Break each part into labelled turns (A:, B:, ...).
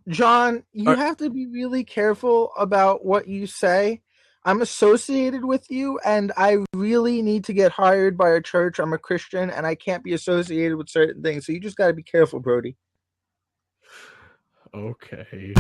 A: John, you
B: Uh,
A: have to be really careful about what you say. I'm associated with you, and I really need to get hired by a church. I'm a Christian, and I can't be associated with certain things. So you just got to be careful, Brody.
B: okay.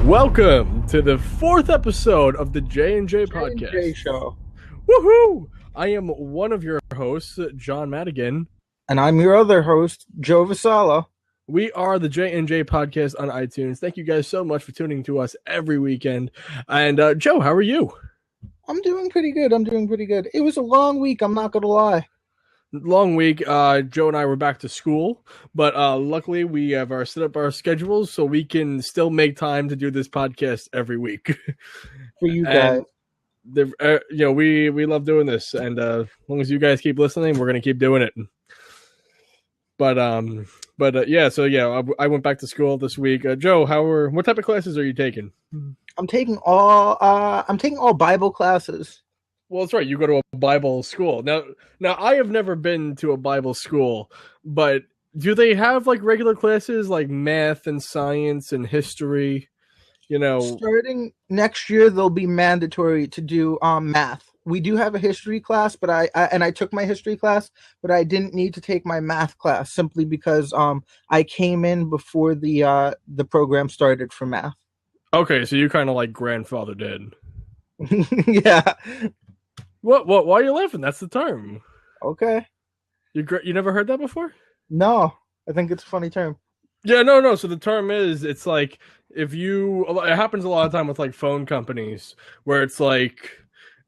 B: Welcome to the fourth episode of the J&J
A: J
B: podcast.
A: Show.
B: Woohoo! I am one of your hosts, John Madigan.
A: And I'm your other host, Joe Vasala.
B: We are the J&J podcast on iTunes. Thank you guys so much for tuning to us every weekend. And Joe, how are you?
A: I'm doing pretty good. It was a long week, I'm not going to lie.
B: Long week. Joe and I were back to school, but luckily we have set up our schedules so we can still make time to do this podcast every week.
A: For you guys.
B: We love doing this, and as long as you guys keep listening, we're gonna keep doing it. I went back to school this week. Joe, what type of classes are you taking?
A: I'm taking all Bible classes.
B: Well, that's right. You go to a Bible school. Now I have never been to a Bible school, but do they have like regular classes like math and science and history?
A: Starting next year, they'll be mandatory to do math. We do have a history class, but I took my history class, but I didn't need to take my math class simply because I came in before the program started for math.
B: Okay, so you kind of like grandfather did.
A: Yeah.
B: What? Why are you laughing? That's the term.
A: Okay.
B: You never heard that before?
A: No, I think it's a funny term.
B: Yeah, no. So the term is, it's like it happens a lot of time with like phone companies where it's like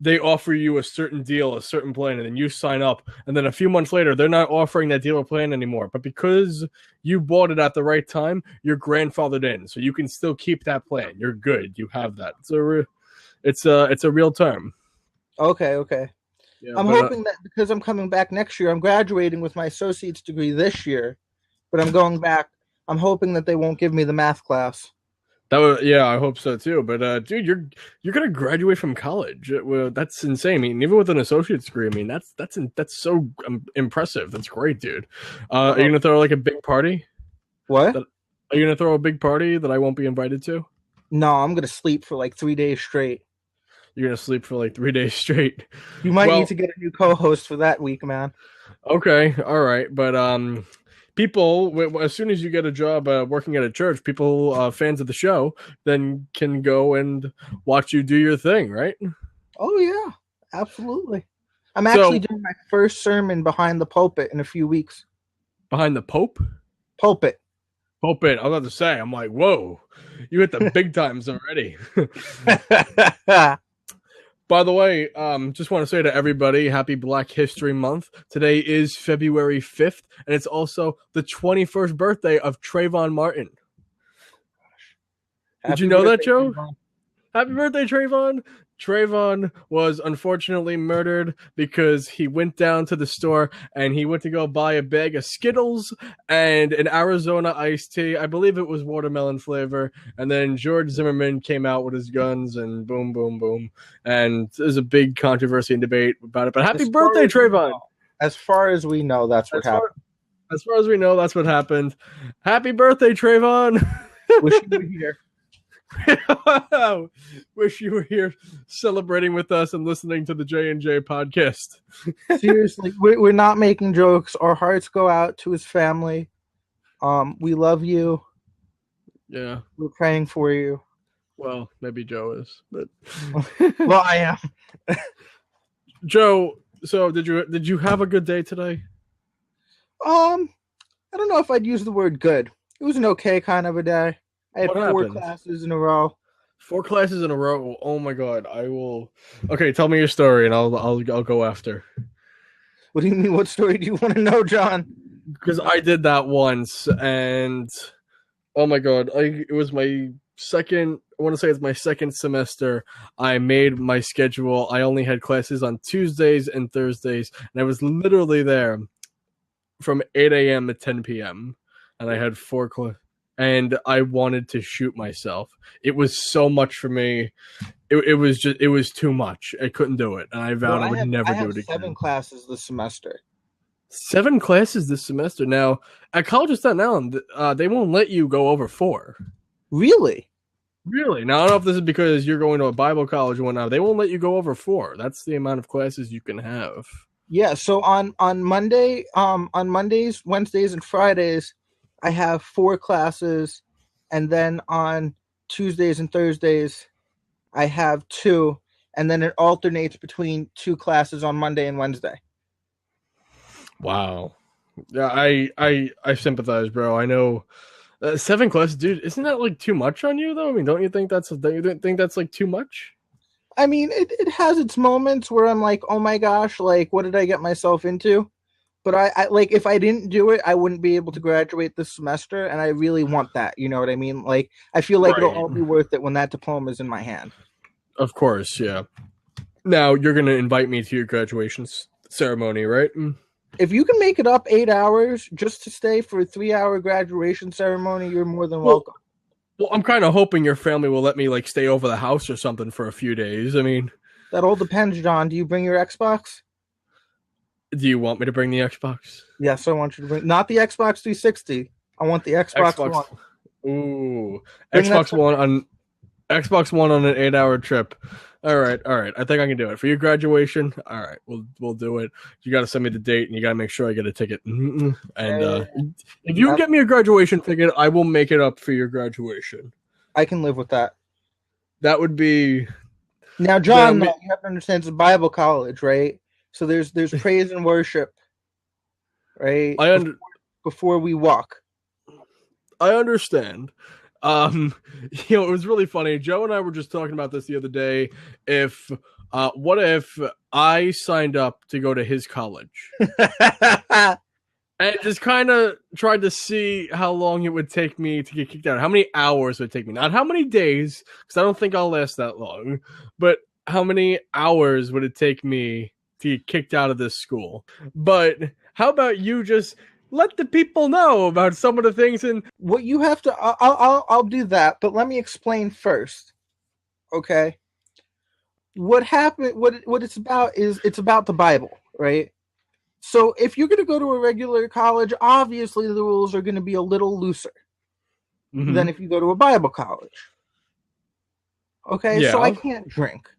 B: they offer you a certain deal, a certain plan, and then you sign up, and then a few months later they're not offering that deal or plan anymore. But because you bought it at the right time, you're grandfathered in, so you can still keep that plan. You're good. You have that. It's a real term.
A: Okay.
B: Yeah,
A: I'm hoping that because I'm coming back next year, I'm graduating with my associate's degree this year, but I'm going back. I'm hoping that they won't give me the math class.
B: I hope so too. But dude, you're gonna graduate from college. That's insane. I mean, even with an associate's degree, I mean, that's so impressive. That's great, dude. Are you gonna throw like a big party?
A: What?
B: Are you gonna throw a big party that I won't be invited to?
A: No, I'm gonna sleep for like 3 days straight.
B: You're gonna sleep for like 3 days straight.
A: You might need to get a new co-host for that week, man.
B: Okay, all right, but people, as soon as you get a job working at a church, people, fans of the show, then can go and watch you do your thing, right?
A: Oh yeah, absolutely. I'm actually doing my first sermon behind the pulpit in a few weeks.
B: Behind the Pope?
A: Pulpit.
B: I was about to say, I'm like, whoa, you hit the big times already. By the way, just want to say to everybody, happy Black History Month. Today is February 5th, and it's also the 21st birthday of Trayvon Martin. Did you know that, Joe? Trayvon. Happy birthday, Trayvon. Trayvon was unfortunately murdered because he went down to the store and he went to go buy a bag of Skittles and an Arizona iced tea. I believe it was watermelon flavor. And then George Zimmerman came out with his guns and boom, boom, boom. And there's a big controversy and debate about it. But happy birthday, Trayvon.
A: As far as we know, that's what happened.
B: As far as we know, that's what happened. Happy birthday, Trayvon.
A: Wish you were here.
B: Wish you were here celebrating with us and listening to the J&J podcast.
A: Seriously, we're not making jokes. Our hearts go out to his family. We love you.
B: Yeah.
A: We're praying for you.
B: Well, maybe Joe is, but
A: well, I am.
B: Joe, so did you have a good day today?
A: I don't know if I'd use the word good. It was an okay kind of a day. I had four classes in a row.
B: 4 classes in a row. Oh my god! I will. Okay, tell me your story, and I'll go after.
A: What do you mean? What story do you want to know, John?
B: Because I did that once, and oh my god, it was my second I want to say it's my second semester, I made my schedule. I only had classes on Tuesdays and Thursdays, and I was literally there from 8 a.m. to 10 p.m. And I had 4 and I wanted to shoot myself. It was so much for me. It was too much. I couldn't do it, and I vowed I would never do it again.
A: 7 classes this semester.
B: 7 classes this semester. Now at College of Staten Island, they won't let you go over 4.
A: Really?
B: Really? Now I don't know if this is because you're going to a Bible college or whatnot. They won't let you go over 4. That's the amount of classes you can have.
A: Yeah. So on Mondays, Wednesdays, and Fridays, I have 4 classes, and then on Tuesdays and Thursdays, I have 2, and then it alternates between 2 classes on Monday and Wednesday.
B: Wow. Yeah, I sympathize, bro. I know 7 classes, dude. Isn't that like too much on you, though? I mean, don't you think that's like too much?
A: I mean, it has its moments where I'm like, oh my gosh, like, what did I get myself into? But I like, if I didn't do it, I wouldn't be able to graduate this semester, and I really want that. You know what I mean? Like, I feel like it'll all be worth it when that diploma is in my hand.
B: Of course, yeah. Now, you're going to invite me to your graduation ceremony, right?
A: If you can make it up 8 hours just to stay for a 3-hour graduation ceremony, you're more than welcome.
B: Well, I'm kind of hoping your family will let me like stay over the house or something for a few days. I mean,
A: that all depends, John. Do you bring your Xbox?
B: Do you want me to bring the Xbox?
A: Yes, I want you to bring, not the Xbox 360. I want the Xbox One.
B: Ooh, Xbox One on an 8-hour trip. All right. I think I can do it for your graduation. All right, we'll do it. You got to send me the date, and you got to make sure I get a ticket. And if you can get me a graduation ticket, I will make it up for your graduation.
A: I can live with that.
B: That would be.
A: Now, John, you have to understand it's a Bible college, right? So there's praise and worship, right? Before we walk.
B: I understand. It was really funny. Joe and I were just talking about this the other day. What if I signed up to go to his college? And just kind of tried to see how long it would take me to get kicked out. How many hours would it take me? Not how many days, because I don't think I'll last that long. But how many hours would it take me to get kicked out of this school? But how about you just let the people know about some of the things, and
A: what you have to. I'll do that, but let me explain first. Okay. What happened? What it's about is it's about the Bible, right? So if you're going to go to a regular college, obviously the rules are going to be a little looser than if you go to a Bible college. Okay, yeah. So I can't drink.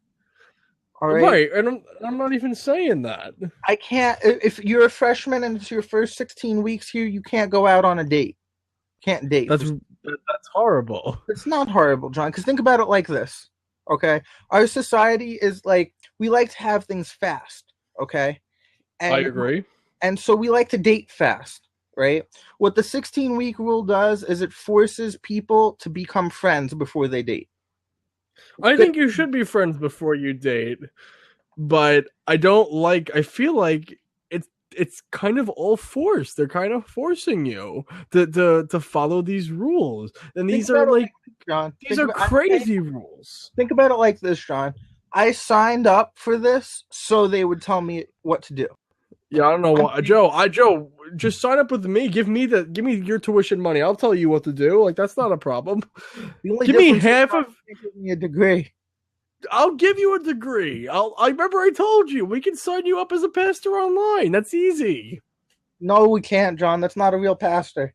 B: All right, and I'm not even saying that.
A: I can't. If you're a freshman and it's your first 16 weeks here, you can't go out on a date. Can't date.
B: That's horrible.
A: It's not horrible, John, because think about it like this. Okay, our society is like, we like to have things fast. Okay, and
B: I agree.
A: And so we like to date fast, right? What the 16-week rule does is it forces people to become friends before they date.
B: I think you should be friends before you date, but I feel like it's kind of all forced. They're kind of forcing you to follow these rules. And these are like, John, these are crazy rules.
A: Think about it like this, John. I signed up for this so they would tell me what to do.
B: Yeah, I don't know what Joe, just sign up with me. Give me your tuition money. I'll tell you what to do. Like, that's not a problem. Give me half of
A: a degree.
B: I'll give you a degree. I remember I told you we can sign you up as a pastor online. That's easy.
A: No, we can't, John. That's not a real pastor.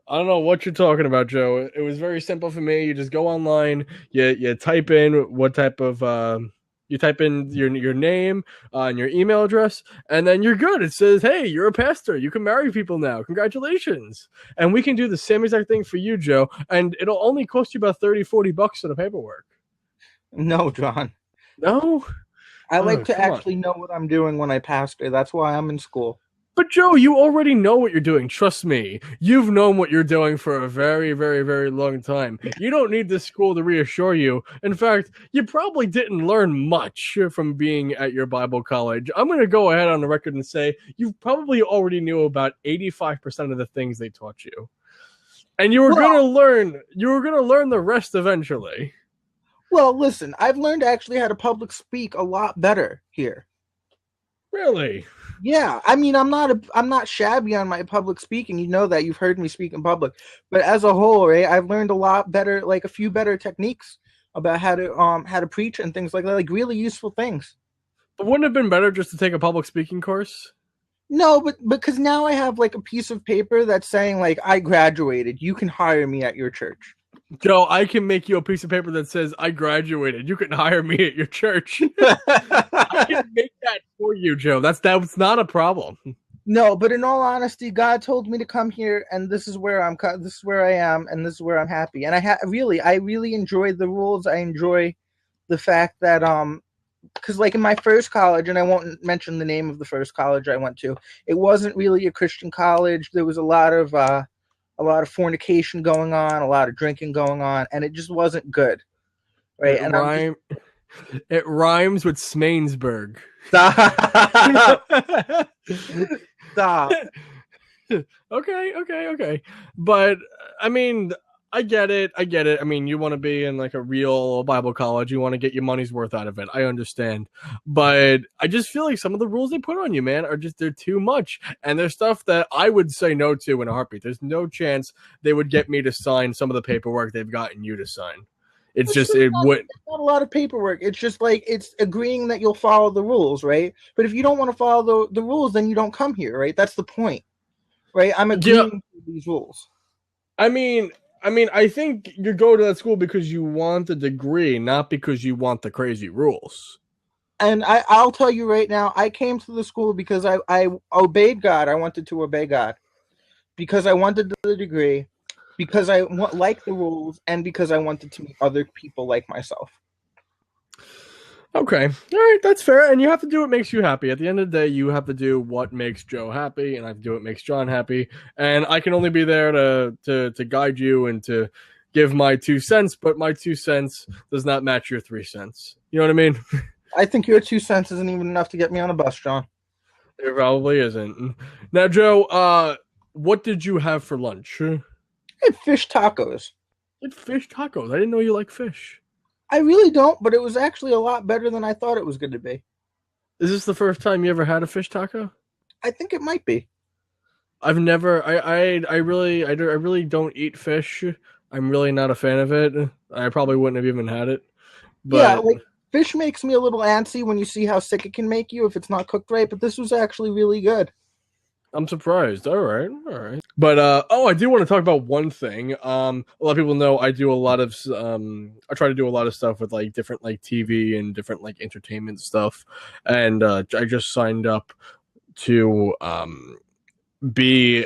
B: I don't know what you're talking about, Joe. It was very simple for me. You just go online, you type in what type of you type in your name and your email address, and then you're good. It says, hey, you're a pastor. You can marry people now. Congratulations. And we can do the same exact thing for you, Joe. And it'll only cost you about $30-$40 for the paperwork.
A: No, John.
B: No?
A: I like to actually know what I'm doing when I pastor. That's why I'm in school.
B: But Joe, you already know what you're doing. Trust me. You've known what you're doing for a very, very, very long time. You don't need this school to reassure you. In fact, you probably didn't learn much from being at your Bible college. I'm going to go ahead on the record and say you probably already knew about 85% of the things they taught you. And you were gonna
A: Well,
B: learn. You were gonna learn the rest eventually.
A: well, listen, I've learned actually how to public speak a lot better here.
B: Really?
A: Yeah, I mean, I'm not shabby on my public speaking. You know that you've heard me speak in public, but as a whole, right, I've learned a lot better, like a few better techniques about how to preach and things like that, like really useful things.
B: But wouldn't it have been better just to take a public speaking course?
A: No, but because now I have like a piece of paper that's saying like I graduated. You can hire me at your church.
B: Joe, I can make you a piece of paper that says I graduated. You can hire me at your church. I can make that for you, Joe. That's not a problem.
A: No, but in all honesty, God told me to come here, and this is where this is where I am, and this is where I'm happy. And I really enjoy the rules. I enjoy the fact that because like in my first college, and I won't mention the name of the first college I went to, it wasn't really a Christian college. There was a lot of fornication going on, a lot of drinking going on, and it just wasn't good, right?
B: It
A: And I'm just
B: rhyme it rhymes with Smainsburg.
A: stop, stop.
B: Okay. But I mean, I get it. I mean, you want to be in like a real Bible college. You want to get your money's worth out of it. I understand. But I just feel like some of the rules they put on you, man, they're too much. And there's stuff that I would say no to in a heartbeat. There's no chance they would get me to sign some of the paperwork they've gotten you to sign. It's just, it would.
A: Not a lot of paperwork. It's just like it's agreeing that you'll follow the rules, right? But if you don't want to follow the rules, then you don't come here, right? That's the point, right? I'm
B: Yeah.
A: agreeing to these rules.
B: I mean, I think you go to that school because you want the degree, not because you want the crazy rules.
A: And I'll tell you right now, I came to the school because I obeyed God. I wanted to obey God because I wanted the degree, because I like the rules, and because I wanted to meet other people like myself.
B: Okay. All right, that's fair. And you have to do what makes you happy. At the end of the day, you have to do what makes Joe happy, and I have to do what makes John happy. And I can only be there to guide you and to give my 2 cents, but my 2 cents does not match your 3 cents. You know what I mean?
A: I think your 2 cents isn't even enough to get me on a bus, John.
B: It probably isn't. Now, Joe, what did you have for lunch?
A: I had fish tacos.
B: It's fish tacos. I didn't know you like fish.
A: I really don't, but it was actually a lot better than I thought it was going to be.
B: Is this the first time you ever had a fish taco?
A: I think it might be.
B: I've never. I really don't eat fish. I'm really not a fan of it. I probably wouldn't have even had it. But
A: Yeah, like fish makes me a little antsy when you see how sick it can make you if it's not cooked right, but this was actually really good.
B: I'm surprised. All right. But I do want to talk about one thing. A lot of people know I do a lot of I try to do a lot of stuff with like different like TV and different like entertainment stuff, and I just signed up to be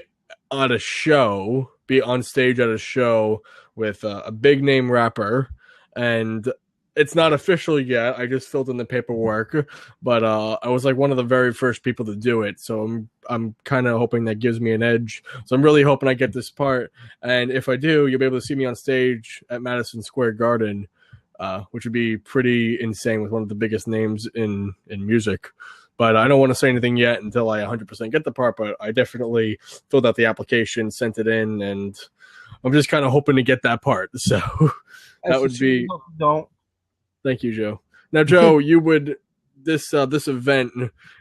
B: on a show, be on stage at a show with a big name rapper, and it's not official yet. I just filled in the paperwork, but I was like one of the very first people to do it. So I'm kind of hoping that gives me an edge. So I'm really hoping I get this part. And if I do, you'll be able to see me on stage at Madison Square Garden, which would be pretty insane with one of the biggest names in music. But I don't want to say anything yet until I 100% get the part. But I definitely filled out the application, sent it in, and I'm just kind of hoping to get that part. So that would be.
A: Don't.
B: Thank you, Joe. Now, Joe, you would this event.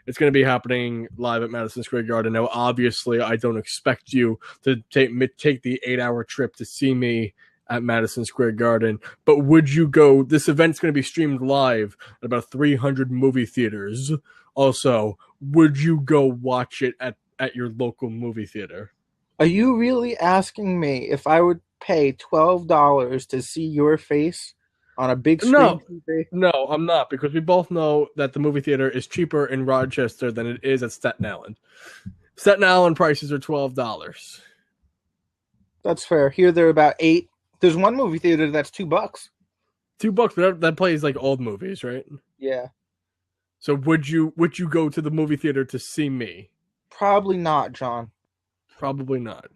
B: It's going to be happening live at Madison Square Garden. Now, obviously, I don't expect you to take the 8-hour trip to see me at Madison Square Garden. But would you go? This event's going to be streamed live at about 300 movie theaters. Also, would you go watch it at your local movie theater?
A: Are you really asking me if I would pay $12 to see your face on a big screen TV?
B: No, I'm not, because we both know that the movie theater is cheaper in Rochester than it is at Staten Island. Staten Island prices are $12.
A: That's fair. Here they're about $8. There's one movie theater that's $2.
B: $2, but that plays like old movies, right?
A: Yeah.
B: So would you go to the movie theater to see me?
A: Probably not, John.
B: Probably not.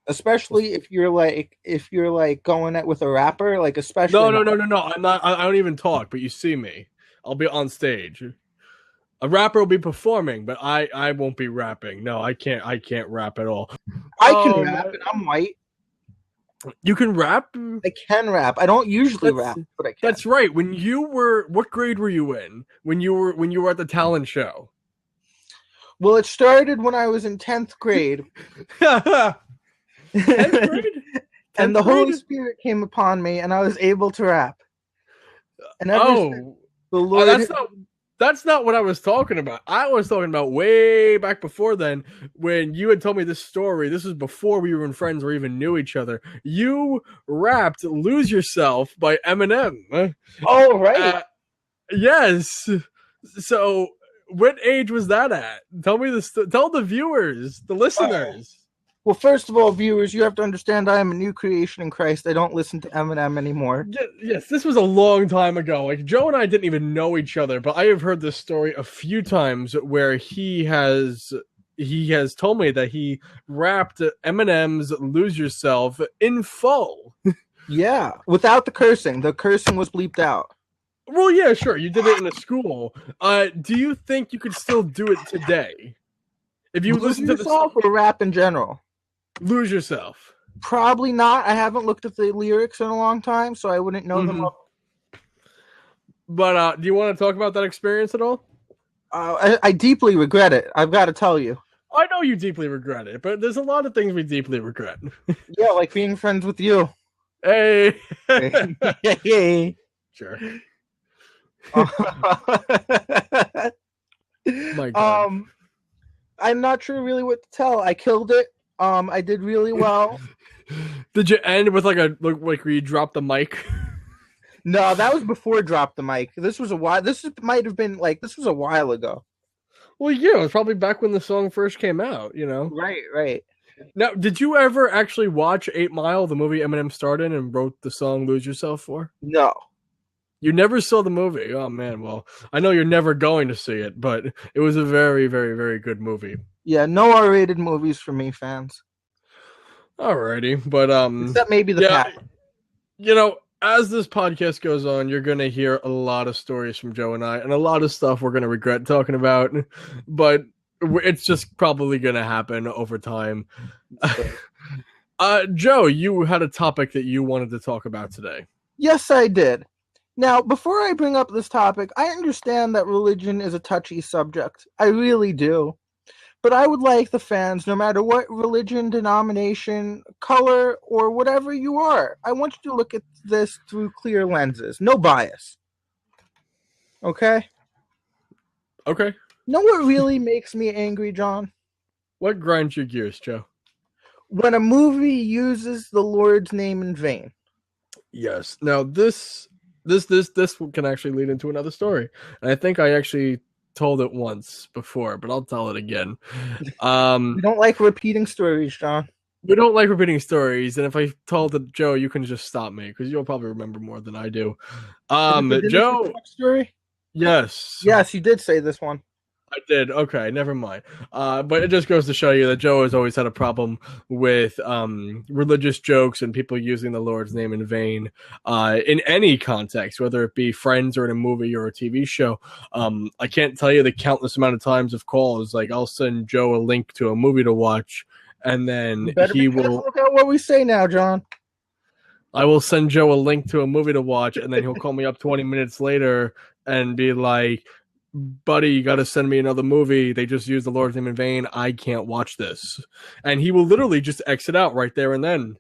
A: Especially if you're like going at with a rapper, like especially.
B: No. I'm not. I don't even talk. But you see me. I'll be on stage. A rapper will be performing, but I won't be rapping. No, I can't rap at all.
A: I can rap, and I'm white.
B: You can rap?
A: I can rap. I don't usually
B: That's
A: rap, but I can.
B: that's right. When you were, what grade were you in when you were at the talent show?
A: Well, it started when I was in 10th grade.
B: 10th grade?
A: And
B: 10th
A: the
B: grade?
A: Holy Spirit came upon me, and I was able to rap. And ever since,
B: Oh.
A: the
B: Oh,
A: Lord.
B: that's not what I was talking about. I was talking about way back before then when you had told me this story. This was before we were friends or even knew each other. You rapped "Lose Yourself" by Eminem.
A: Oh, right.
B: Yes. So, what age was that at? Tell me this. Tell the viewers, the listeners.
A: Well, first of all, viewers, you have to understand I am a new creation in Christ. I don't listen to Eminem anymore.
B: Yes, this was a long time ago. Like Joe and I didn't even know each other, but I have heard this story a few times where he has told me that he rapped Eminem's "Lose Yourself" in full.
A: Yeah, without the cursing. The cursing was bleeped out.
B: Well, yeah, sure. You did it in a school. Do you think you could still do it today? If you
A: Lose
B: listen to
A: yourself or rap in general?
B: Lose Yourself.
A: Probably not. I haven't looked at the lyrics in a long time, so I wouldn't know them up.
B: But do you want to talk about that experience at all?
A: I deeply regret it. I've got to tell you.
B: I know you deeply regret it, but there's a lot of things we deeply regret.
A: Yeah, like being friends with you.
B: Hey.
A: Hey.
B: Sure. My God.
A: I'm not sure really what to tell. I killed it. I did really well.
B: Did you end with like where you dropped the mic?
A: No, that was before Drop the Mic. This was a while. This was a while ago.
B: Well, yeah, it was probably back when the song first came out. You know.
A: Right.
B: Now, did you ever actually watch 8 Mile, the movie Eminem starred in and wrote the song "Lose Yourself" for?
A: No.
B: You never saw the movie? Oh man, well, I know you're never going to see it, but it was a very, very, very good movie.
A: Yeah, no R-rated movies for me, fans.
B: Alrighty, but
A: except maybe the Pack.
B: You know, as this podcast goes on, you're gonna hear a lot of stories from Joe and I, and a lot of stuff we're gonna regret talking about, but it's just probably gonna happen over time. Joe, you had a topic that you wanted to talk about today.
A: Yes, I did. Now, before I bring up this topic, I understand that religion is a touchy subject. I really do. But I would like the fans, no matter what religion, denomination, color, or whatever you are, I want you to look at this through clear lenses. No bias. Okay?
B: Okay.
A: Know what really makes me angry, John?
B: What grinds your gears, Joe?
A: When a movie uses the Lord's name in vain.
B: Yes. Now, this can actually lead into another story. And I think I actually told it once before, but I'll tell it again.
A: We don't like repeating stories, John.
B: We don't like repeating stories, and if I told it, Joe, you can just stop me because you'll probably remember more than I do. Joe,
A: story?
B: Yes,
A: you did say this one.
B: I did. Okay, never mind. But it just goes to show you that Joe has always had a problem with religious jokes and people using the Lord's name in vain in any context, whether it be friends or in a movie or a TV show. I can't tell you the countless amount of times of calls. Like I'll send Joe a link to a movie to watch, and then he will
A: look at what we say now, John.
B: I will send Joe a link to a movie to watch, and then he'll call me up 20 minutes later and be like, buddy, you got to send me another movie. They just used the Lord's name in vain. I can't watch this. And he will literally just exit out right there and then.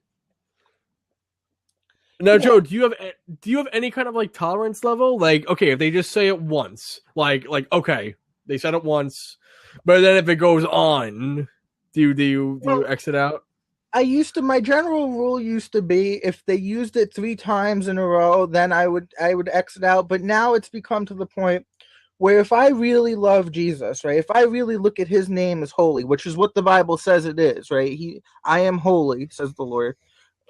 B: Now, Joe, do you have any kind of like tolerance level? Like, okay, if they just say it once, like okay, they said it once, but then if it goes on, do you exit out?
A: My general rule used to be if they used it 3 times in a row, then I would exit out. But now it's become to the point where if I really love Jesus, right, if I really look at his name as holy, which is what the Bible says it is, right? I am holy, says the Lord,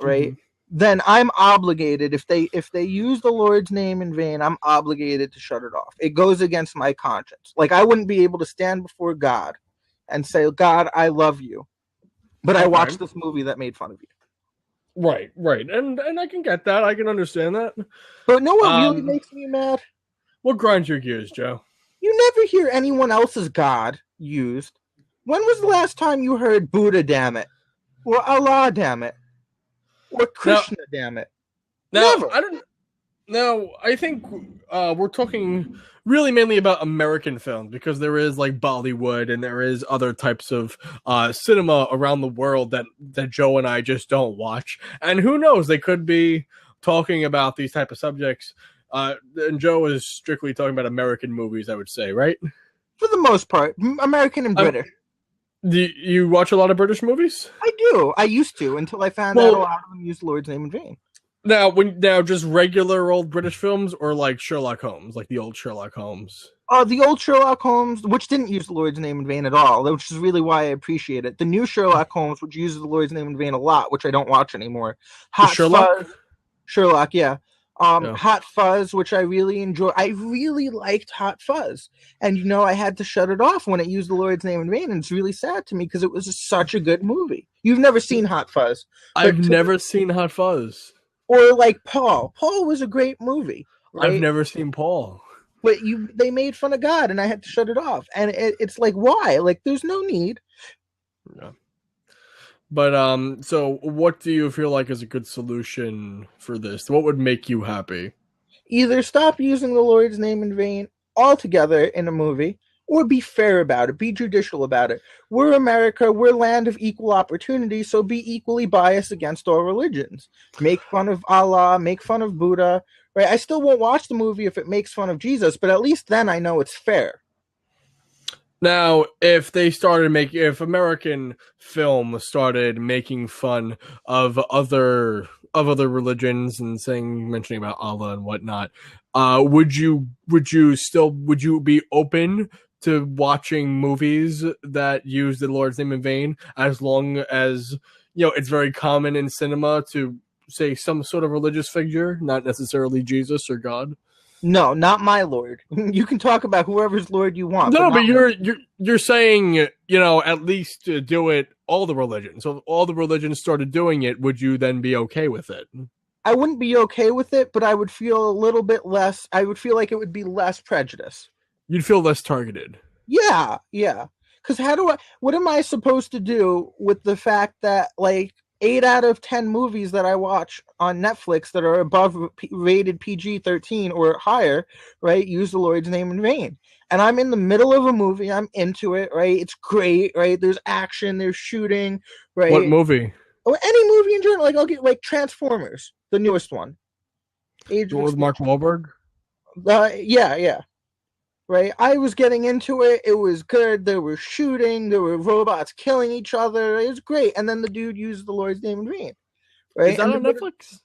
A: right? Mm-hmm. Then I'm obligated, if they use the Lord's name in vain, I'm obligated to shut it off. It goes against my conscience. Like I wouldn't be able to stand before God and say, God, I love you, but I watched this movie that made fun of you.
B: Right. And I can get that. I can understand that.
A: But know what really makes me mad?
B: What grinds your gears, Joe?
A: You never hear anyone else's God used. When was the last time you heard Buddha, damn it? Or Allah, damn it? or
B: Now,
A: Krishna, damn it.
B: now
A: Never.
B: I don't. Now I think we're talking really mainly about American films because there is like Bollywood and there is other types of cinema around the world that Joe and I just don't watch. And who knows, they could be talking about these type of subjects. And Joe is strictly talking about American movies, I would say, right?
A: For the most part, American and
B: Um,
A: British.
B: do you watch a lot of British movies?
A: I do. I used to until I found out a
B: Well,
A: lot of them use the Lord's name in vain.
B: now just regular old British films or like Sherlock Holmes, like the old Sherlock Holmes.
A: The old Sherlock Holmes, which didn't use the Lord's name in vain at all, which is really why I appreciate it. The new Sherlock Holmes, which uses the Lord's name in vain a lot, which I don't watch anymore. Hot
B: Sherlock?
A: Fuzz, Sherlock, yeah.
B: Yeah.
A: Hot Fuzz, which I really enjoy. I really liked Hot Fuzz, and I had to shut it off when it used the Lord's name in vain, and it's really sad to me because it was such a good movie. You've never seen Hot Fuzz,
B: I've never seen Hot Fuzz.
A: or like Paul. Paul was a great movie,
B: I've
A: right?
B: never seen Paul.
A: But they made fun of God, and I had to shut it off. And it's like, why? Like, there's no need.
B: Yeah. But so what do you feel like is a good solution for this? What would make you happy?
A: Either stop using the Lord's name in vain altogether in a movie, or be fair about it, be judicial about it. We're America, we're land of equal opportunity, so be equally biased against all religions. Make fun of Allah, make fun of Buddha, right? I still won't watch the movie if it makes fun of Jesus, but at least then I know it's fair.
B: Now, if American film started making fun of other religions and mentioning about Allah and whatnot, would you be open to watching movies that use the Lord's name in vain, as long as it's very common in cinema to say some sort of religious figure, not necessarily Jesus or God?
A: No, not my Lord. You can talk about whoever's Lord you want.
B: No, but
A: you're
B: you're saying, at least to do it all the religions. So if all the religions started doing it, would you then be okay with it?
A: I wouldn't be okay with it, but I would feel a little bit less. I would feel like it would be less prejudice.
B: You'd feel less targeted.
A: Yeah. Because what am I supposed to do with the fact that like 8 out of 10 movies that I watch on Netflix that are above rated PG-13 or higher, right, use the Lord's name in vain? And I'm in the middle of a movie. I'm into it, right? It's great, right? There's action, there's shooting, right?
B: What movie?
A: Or any movie in general. Like, I'll get like Transformers, the newest one.
B: With Mark Wahlberg?
A: Yeah. Right, I was getting into it. It was good. There was shooting. There were robots killing each other. It was great. And then the dude used the Lord's name in vain. Right?
B: Is that on Netflix?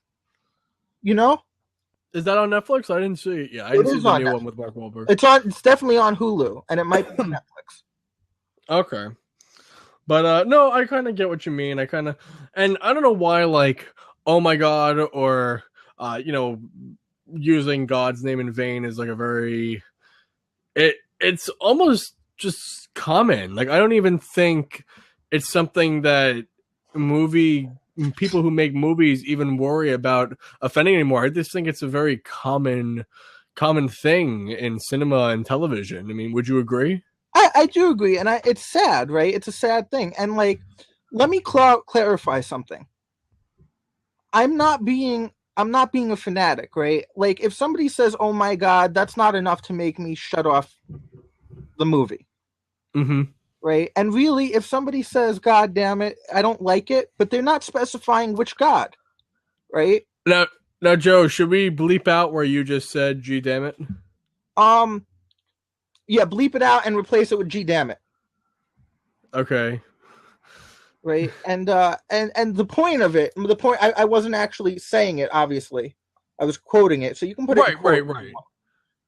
B: Is that on Netflix? I didn't see it. Yeah, I didn't see the new one with Mark Wahlberg.
A: It's definitely on Hulu, and it might be on Netflix.
B: Okay, but no, I kind of get what you mean. And I don't know why, like, oh my God, or using God's name in vain is like a very it's almost just common. Like, I don't even think it's something that people who make movies even worry about offending anymore. I just think it's a very common thing in cinema and television. I mean, would you agree?
A: I do agree, and it's sad, right? It's a sad thing. And like, let me clarify something. I'm not being a fanatic, right? Like, if somebody says, "Oh my God," that's not enough to make me shut off the movie.
B: Mm-hmm.
A: Right? And really, if somebody says, "God damn it, I don't like it," but they're not specifying which God, right?
B: Now, Joe, should we bleep out where you just said "G damn it"?
A: Yeah, bleep it out and replace it with "G damn it."
B: Okay.
A: Right, and the point of it, I wasn't actually saying it. Obviously, I was quoting it, so you can put it
B: right.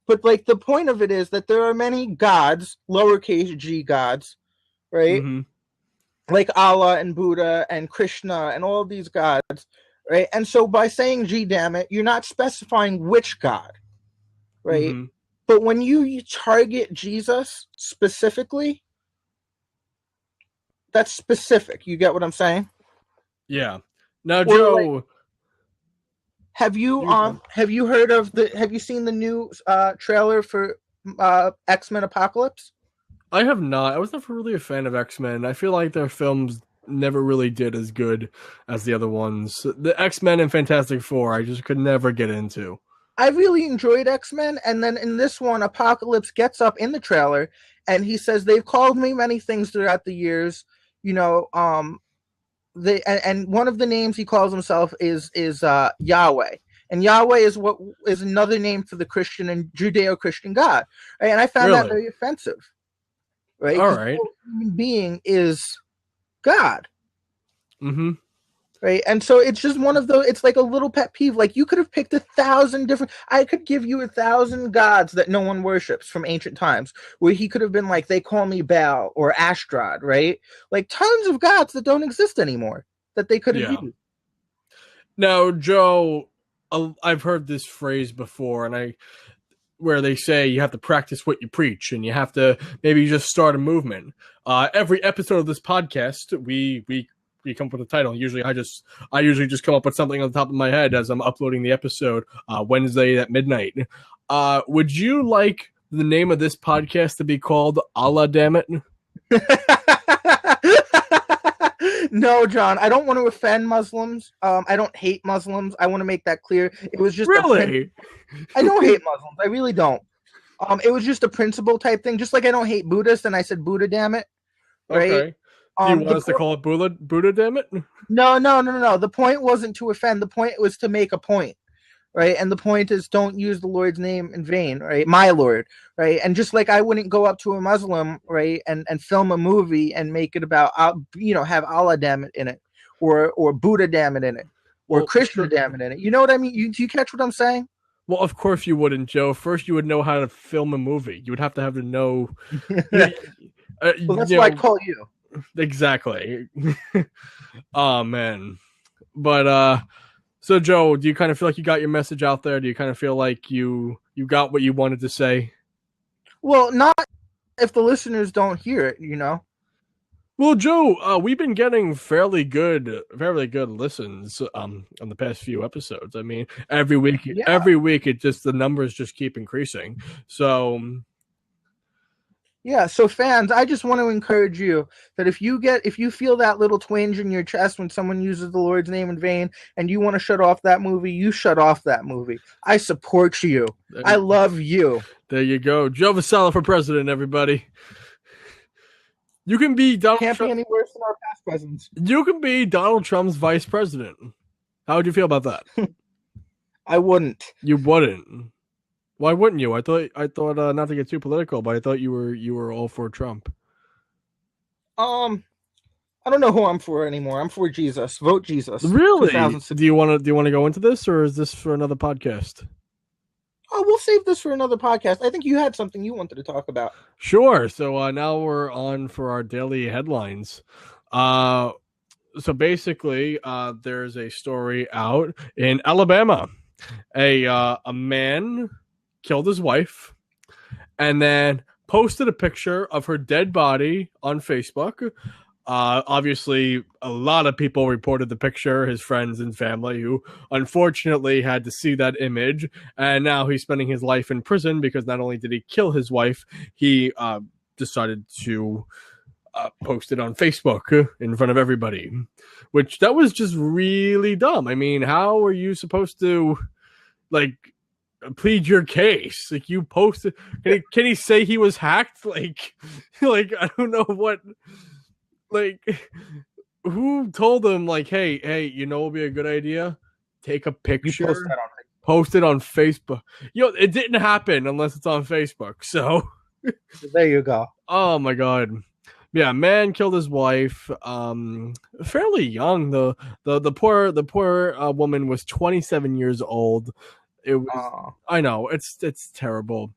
A: But like, the point of it is that there are many gods, lowercase g gods, right?
B: Mm-hmm.
A: Like Allah and Buddha and Krishna and all of these gods, right? And so by saying "G damn it," you're not specifying which god, right?
B: Mm-hmm.
A: But when you target Jesus specifically, that's specific. You get what I'm saying?
B: Yeah. Now, Joe, like,
A: have you seen the new trailer for X-Men Apocalypse?
B: I have not. I was never really a fan of X-Men. I feel like their films never really did as good as the other ones. The X-Men and Fantastic Four, I just could never get into.
A: I really enjoyed X-Men, and then in this one, Apocalypse gets up in the trailer and he says they've called me many things throughout the years. You know, and one of the names he calls himself is Yahweh, and Yahweh is what is another name for the Christian and Judeo-Christian God, right? And I found that very offensive, right?
B: All right,
A: human being is God.
B: Mm-hmm.
A: Right. And so it's just one of those, it's like a little pet peeve. Like you could have picked 1,000 different, I could give you 1,000 gods that no one worships from ancient times, where he could have been like, they call me Baal or Ashtrad, right? Like tons of gods that don't exist anymore that they could have used.
B: Now, Joe, I've heard this phrase before, and where they say you have to practice what you preach, and you have to maybe just start a movement. Every episode of this podcast, we come up with a title. I usually just come up with something on the top of my head as I'm uploading the episode Wednesday at midnight. Would you like the name of this podcast to be called Allah Damn It?
A: No, John, I don't want to offend Muslims. I don't hate Muslims. I want to make that clear. It was just
B: really.
A: I don't hate Muslims. I really don't. It was just a principle type thing. Just like I don't hate Buddhists, and I said Buddha, damn it. Right?
B: Okay. Do you want us to call it Buddha, damn it?
A: No. The point wasn't to offend. The point was to make a point, right? And the point is, don't use the Lord's name in vain, right? My Lord, right? And just like I wouldn't go up to a Muslim, right, and film a movie and make it about, have Allah damn it in it, or Buddha damn it in it, or Krishna damn it in it. You know what I mean? Do you catch what I'm saying?
B: Well, of course you wouldn't, Joe. First, you would know how to film a movie. You would have to know.
A: Well, that's why I call you.
B: Exactly. Oh man. But so Joe, do you kind of feel like you got your message out there? Do you kind of feel like you got what you wanted to say?
A: Well, not if the listeners don't hear it,
B: Well, Joe, we've been getting fairly good listens on the past few episodes. I mean, every week the numbers just keep increasing. So
A: yeah, so fans, I just want to encourage you that if you feel that little twinge in your chest when someone uses the Lord's name in vain and you want to shut off that movie, you shut off that movie. I support you. I love you.
B: There you go. Joe Vasella for president, everybody. You can be Donald
A: Can't be any worse than our past presidents.
B: You can be Donald Trump's vice president. How would you feel about that?
A: I wouldn't.
B: You wouldn't. Why wouldn't you? I thought not to get too political, but I thought you were all for Trump.
A: I don't know who I'm for anymore. I'm for Jesus. Vote Jesus.
B: Really? Do you want to go into this, or is this for another podcast?
A: Oh, we'll save this for another podcast. I think you had something you wanted to talk about.
B: Sure. So now we're on for our daily headlines. So basically, there's a story out in Alabama. A man killed his wife and then posted a picture of her dead body on Facebook. Obviously, a lot of people reported the picture, his friends and family, who unfortunately had to see that image. And now he's spending his life in prison because not only did he kill his wife, he decided to post it on Facebook in front of everybody, which that was just really dumb. I mean, how are you supposed to plead your case? Like, you posted, can he say he was hacked? Like I don't know what. Who told him, hey, it would be a good idea? Take a picture, post it on Facebook. It didn't happen unless it's on Facebook. So
A: there you go.
B: Oh my God. Yeah, man killed his wife. Fairly young. The poor woman was 27 years old. It was. I know, it's terrible.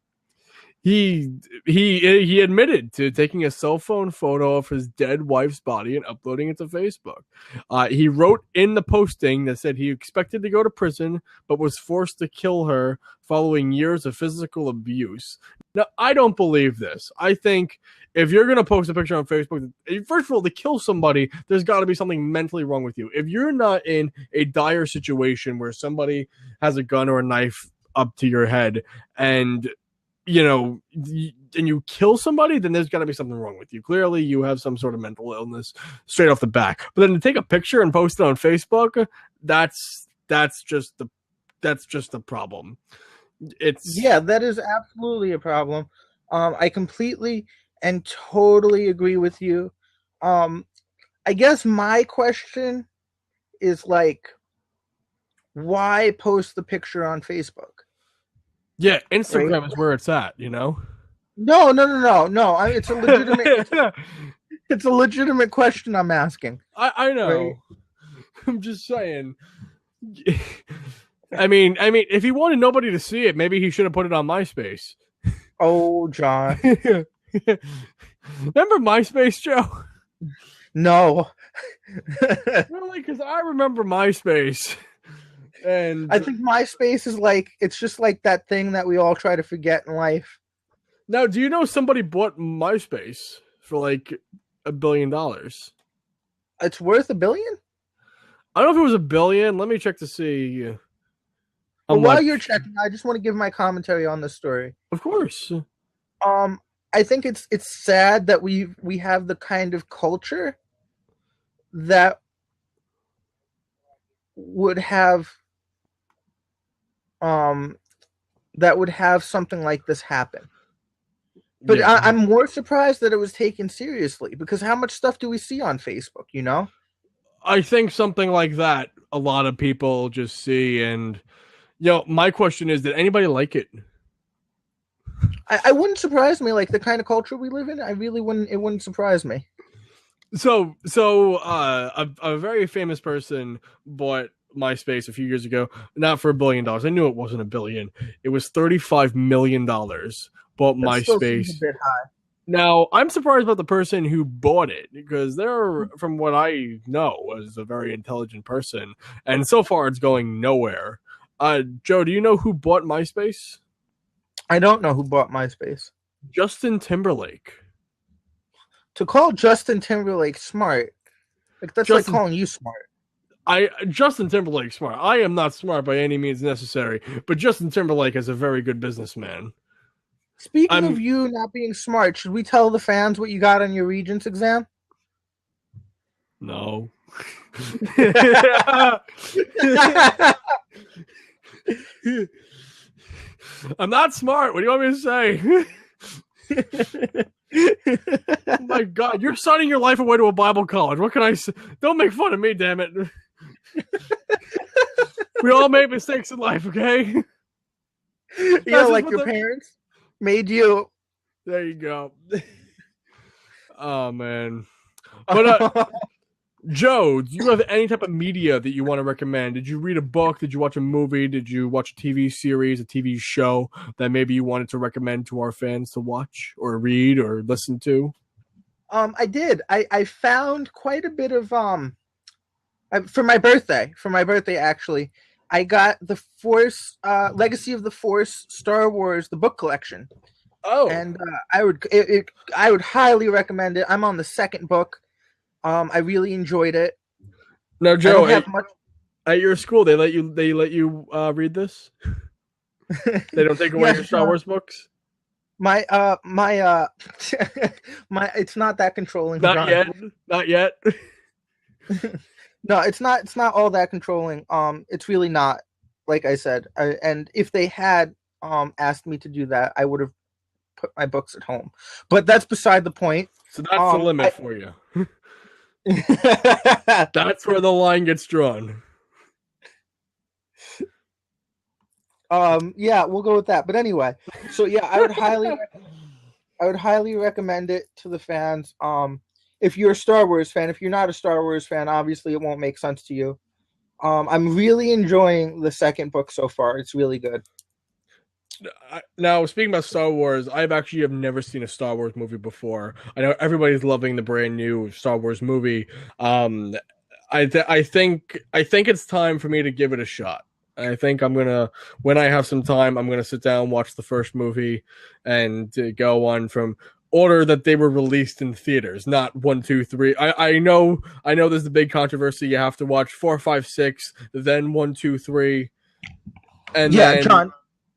B: He admitted to taking a cell phone photo of his dead wife's body and uploading it to Facebook. He wrote in the posting that said he expected to go to prison, but was forced to kill her following years of physical abuse. Now, I don't believe this. I think if you're going to post a picture on Facebook, first of all, to kill somebody, there's got to be something mentally wrong with you. If you're not in a dire situation where somebody has a gun or a knife up to your head and kill somebody, then there's got to be something wrong with you. Clearly, you have some sort of mental illness straight off the bat. But then to take a picture and post it on Facebook, that's just the problem.
A: That is absolutely a problem. I completely and totally agree with you. I guess my question is like, why post the picture on Facebook?
B: Yeah, Instagram is where it's at, you know?
A: No. It's a legitimate. It's a legitimate question I'm asking.
B: I know. Right? I'm just saying. I mean, if he wanted nobody to see it, maybe he should have put it on MySpace.
A: Oh, John.
B: Remember MySpace, Joe?
A: No.
B: Really? Because I remember MySpace. And
A: I think MySpace is like, it's just like that thing that we all try to forget in life.
B: Now, do you know somebody bought MySpace for like $1 billion?
A: It's worth $1 billion?
B: I don't know if it was $1 billion. Let me check to see.
A: Well, while you're checking, I just want to give my commentary on this story.
B: Of course.
A: I think it's sad that we have the kind of culture that would have something like this happen. But yeah. I'm more surprised that it was taken seriously, because how much stuff do we see on Facebook, you know?
B: I think something like that a lot of people just see, and my question is, did anybody like it?
A: I wouldn't surprise me, like the kind of culture we live in. I really wouldn't. It wouldn't surprise me.
B: So a very famous person bought MySpace a few years ago, not for $1 billion. I knew it wasn't $1 billion. It was $35 million. Bought MySpace. Still seems a bit high. Now, I'm surprised about the person who bought it, because they're, from what I know, was a very intelligent person, and so far it's going nowhere. Joe, do you know who bought MySpace?
A: I don't know who bought MySpace.
B: Justin Timberlake.
A: To call Justin Timberlake smart, like that's like calling you smart.
B: Justin Timberlake smart. I am not smart by any means necessary, but Justin Timberlake is a very good businessman.
A: Speaking of you not being smart, should we tell the fans what you got on your Regents exam?
B: No. I'm not smart. What do you want me to say? Oh my God, you're signing your life away to a Bible college. What can I say? Don't make fun of me, damn it. We all make mistakes in life, okay?
A: Yeah, like your parents made you.
B: There you go. Oh, man. But, Joe, do you have any type of media that you want to recommend? Did you read a book? Did you watch a movie? Did you watch a TV series, a TV show that maybe you wanted to recommend to our fans to watch or read or listen to?
A: I did. I found quite a bit of for my birthday. Actually, I got the Force, Legacy of the Force, Star Wars, the book collection.
B: Oh,
A: and I would highly recommend it. I'm on the second book. I really enjoyed it.
B: Now, Joe, at your school, they let you read this? They don't take away your Star Wars books?
A: My it's not that controlling.
B: Not yet.
A: No, it's not all that controlling. It's really not. Like I said, and if they had asked me to do that, I would have put my books at home. But that's beside the point.
B: So that's the limit for you. That's where the line gets drawn.
A: Yeah, we'll go with that. But anyway, so yeah, I would highly recommend it to the fans. If you're a Star Wars fan, if you're not a Star Wars fan, obviously it won't make sense to you. I'm really enjoying the second book so far. It's really good.
B: Now, speaking about Star Wars, I have never seen a Star Wars movie before. I know everybody's loving the brand new Star Wars movie. I think it's time for me to give it a shot. I think when I have some time, I'm gonna sit down, watch the first movie, and go on from order that they were released in theaters, not 1, 2, 3. I know there's a big controversy. You have to watch 4, 5, 6, then 1, 2, 3, and
A: yeah,
B: then...
A: John,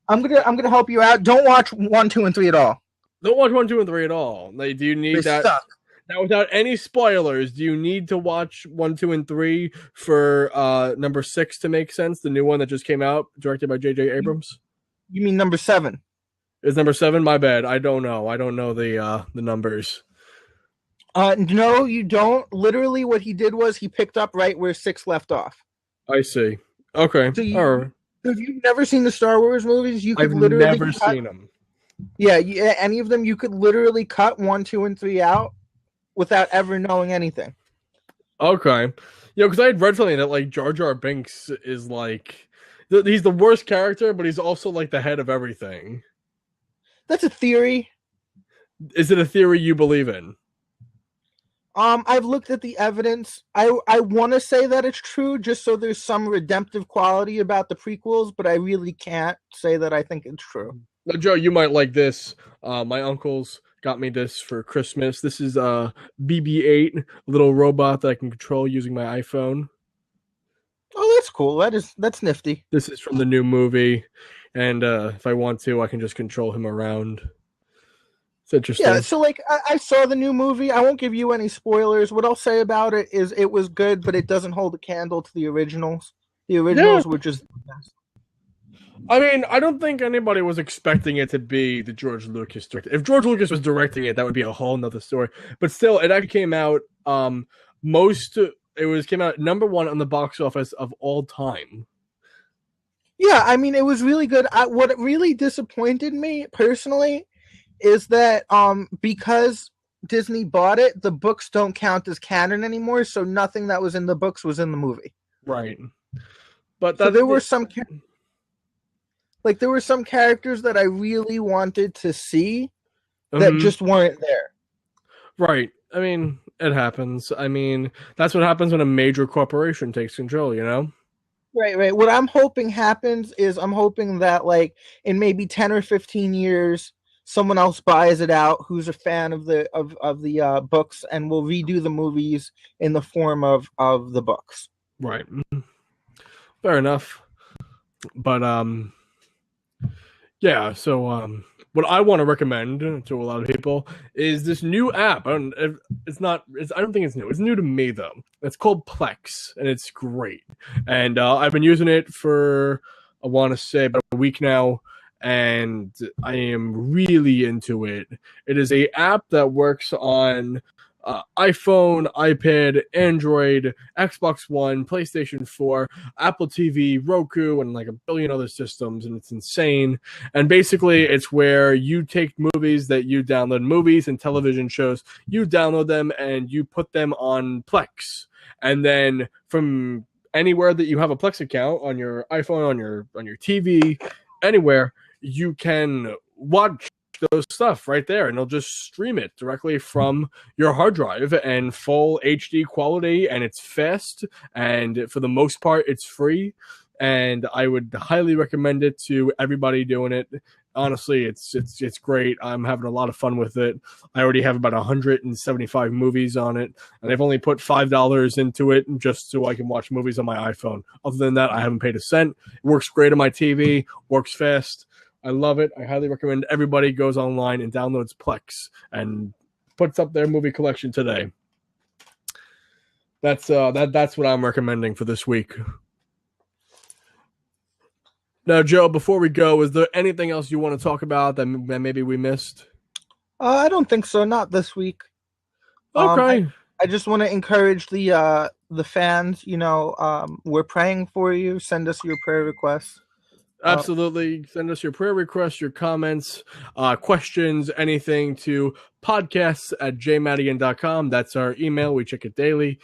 A: I'm gonna help you out. Don't watch 1, 2, and 3 at all.
B: Don't watch 1, 2, and 3 at all. Like, do you
A: They
B: need that?
A: suck.
B: Now, without any spoilers, do you need to watch 1, 2, and 3 for number 6 to make sense? The new one that just came out, directed by J.J. Abrams.
A: You mean number 7?
B: Is number 7? My bad. I don't know. I don't know the numbers.
A: No, you don't. Literally, what he did was he picked up right where 6 left off.
B: I see. Okay.
A: So
B: All right.
A: if you've never seen the Star Wars movies, you could
B: I've
A: literally
B: never seen them.
A: Yeah, any of them, you could literally cut 1, 2, and 3 out without ever knowing anything.
B: Okay. Because I had read something that like Jar Jar Binks is like he's the worst character, but he's also like the head of everything.
A: That's a theory.
B: Is it a theory you believe in?
A: I've looked at the evidence. I want to say that it's true, just so there's some redemptive quality about the prequels, but I really can't say that I think it's true.
B: Now, Joe, you might like this. My uncles got me this for Christmas. This is a BB-8, a little robot that I can control using my iPhone.
A: Oh, that's cool. That's nifty.
B: This is from the new movie, and if I want to, I can just control him around. It's interesting.
A: Yeah, so like I saw the new movie. I won't give you any spoilers. What I'll say about it is it was good, but it doesn't hold a candle to the originals. The originals were just the best.
B: I mean, I don't think anybody was expecting it to be the George Lucas director. If George Lucas was directing it, that would be a whole nother story. But still, it actually came out came out number 1 on the box office of all time.
A: Yeah, I mean, it was really good. What really disappointed me personally is that because Disney bought it, the books don't count as canon anymore, so nothing that was in the books was in the movie.
B: Right. But
A: so there were some characters that I really wanted to see that just weren't there.
B: Right. I mean, it happens. I mean, that's what happens when a major corporation takes control, you know?
A: Right. What I'm hoping happens is I'm hoping that like in maybe 10 or 15 years, someone else buys it out who's a fan of the books and will redo the movies in the form of the books.
B: Right. Fair enough. But yeah, so what I want to recommend to a lot of people is this new app. I don't think it's new. It's new to me though. It's called Plex, and it's great. And I've been using it for I want to say about a week now, and I am really into it. It is an app that works on iPhone, iPad, Android, Xbox One, PlayStation 4, Apple TV, Roku, and like a billion other systems, and it's insane. And basically, it's where you take movies that you download, movies and television shows, you download them and you put them on Plex. And then from anywhere that you have a Plex account on your iPhone, on your TV, anywhere, you can watch those stuff right there, and they'll just stream it directly from your hard drive and full HD quality, and it's fast, and for the most part it's free, and I would highly recommend it to everybody doing it. Honestly, it's great. I'm having a lot of fun with it. I already have about 175 movies on it, and I've only put $5 into it just so I can watch movies on my iPhone. Other than that, I haven't paid a cent. It works great on my TV, works fast. I love it. I highly recommend everybody goes online and downloads Plex and puts up their movie collection today. That's what I'm recommending for this week. Now, Joe, before we go, is there anything else you want to talk about that maybe we missed?
A: I don't think so. Not this week.
B: Okay.
A: I just want to encourage the fans. You know, we're praying for you. Send us your prayer requests.
B: Absolutely. Send us your prayer requests, your comments, questions, anything to podcasts@jmadigan.com. That's our email. We check it daily.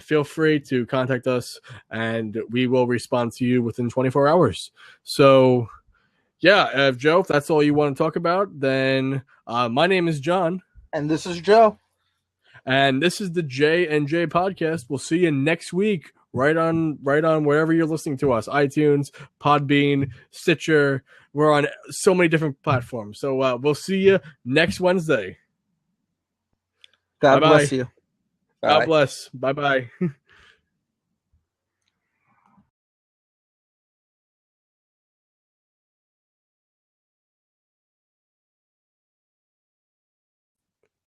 B: Feel free to contact us, and we will respond to you within 24 hours. So, yeah, Joe, if that's all you want to talk about, then my name is John.
A: And this is Joe.
B: And this is the J&J podcast. We'll see you next week. Right on wherever you're listening to us, iTunes, Podbean, Stitcher. We're on so many different platforms. So we'll see you next Wednesday.
A: God bless you.
B: God bless. Bye-bye.